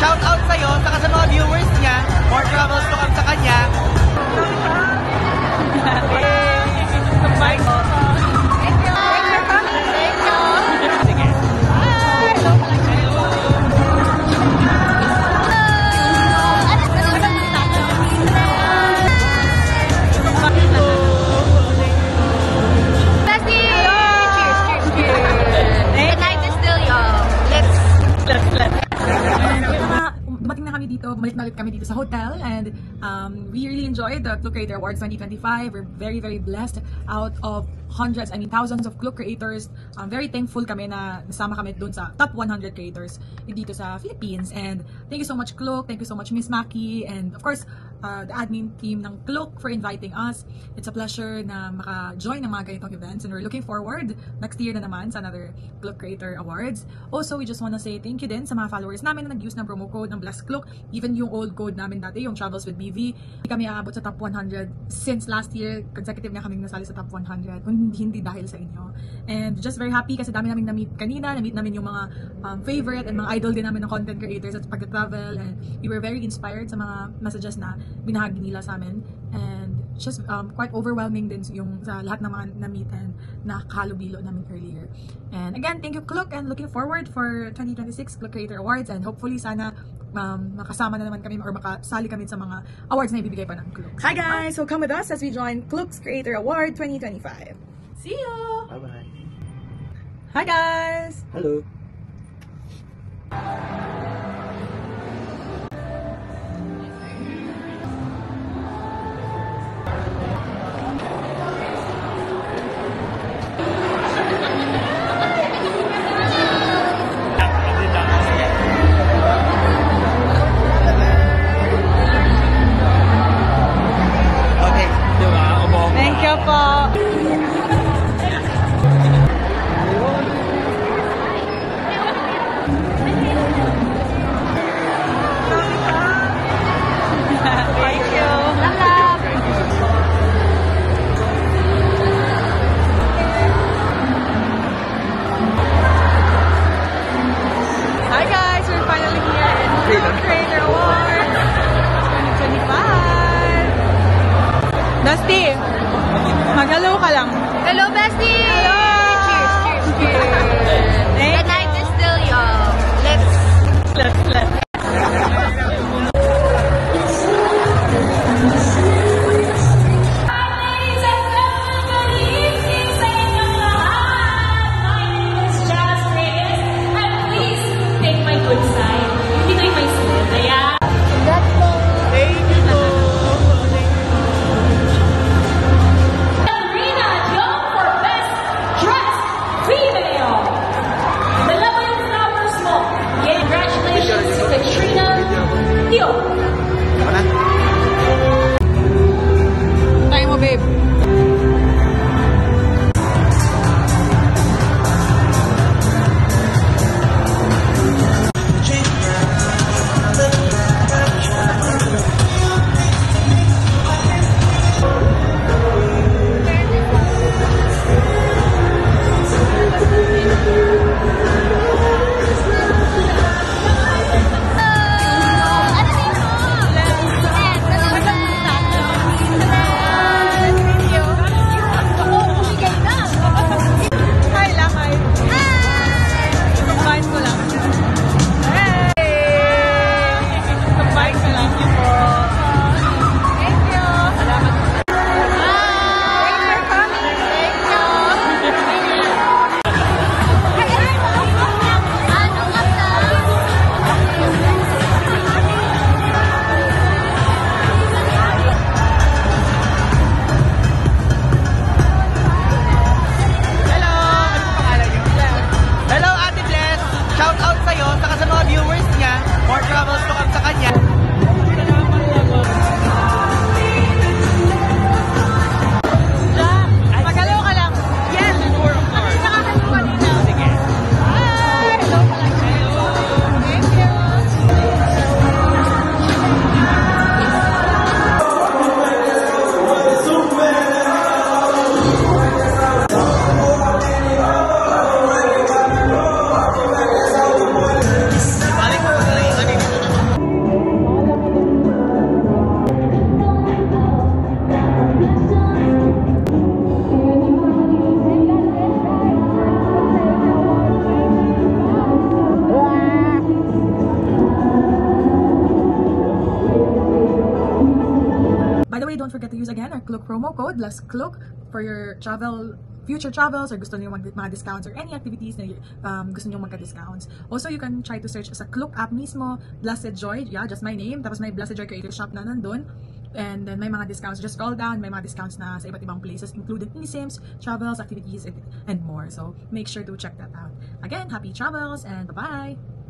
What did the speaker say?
shout out sa'yo, saka sa mga viewers niya. More travels to come sa kanya. Bumalik kami dito sa hotel, and we really enjoyed the Klook Creator Awards 2025. We're very, very blessed. Out of hundreds, I mean thousands of Klook creators, very thankful kami na nasama kami dun sa top 100 creators dito sa Philippines. And thank you so much, Klook. Thank you so much, Miss Maki, and of course the admin team ng Klook for inviting us. It's a pleasure na maka-join ng mga ganitong events, and we're looking forward next year na naman sa another Klook Creator Awards. Also, we just wanna say thank you din sa mga followers namin na nag-use ng promo code ng Bless Klook. Even yung old code namin dati, yung Travels with BV, hindi kami aabot sa top 100 since last year. Consecutive na kaming nasali sa top 100, kung hindi dahil sa inyo. And just very happy kasi dami namin na-meet kanina, na-meet namin yung mga favorite and mga idol din namin ng content creators at pag-travel, and we were very inspired sa mga messages na binahagi nila sa amin. And just quite overwhelming din yung sa lahat ng mga na-meet and nakahalubilo namin earlier. And again, thank you, Klook, and looking forward for 2026 Klook Creator Awards, and hopefully sana makasama na naman kami or makasali kami sa mga awards na ibibigay pa ng Klook. Hi guys! So come with us as we join Klook's Creator Award 2025. See you! Bye-bye. Hi guys! Hello! Bestie, mag-hello ka lang. Hello, Bestie! Hello! Cheers, cheers, cheers! The night is still young. Let's. Tayo mo, babe. hashtag Klook promo code, +Klook, for your future travels, or gusto niyo mga discounts or any activities na gusto niyo magka-discounts. Also, you can try to search sa Klook app mismo, Blessed Joy, yeah, just my name, tapos may Blessed Joy Creator Shop na nandun. And then may mga discounts, just scroll down, may mga discounts na sa iba't ibang places, including eSIMs, travels, activities, and more. So, make sure to check that out. Again, happy travels and bye-bye!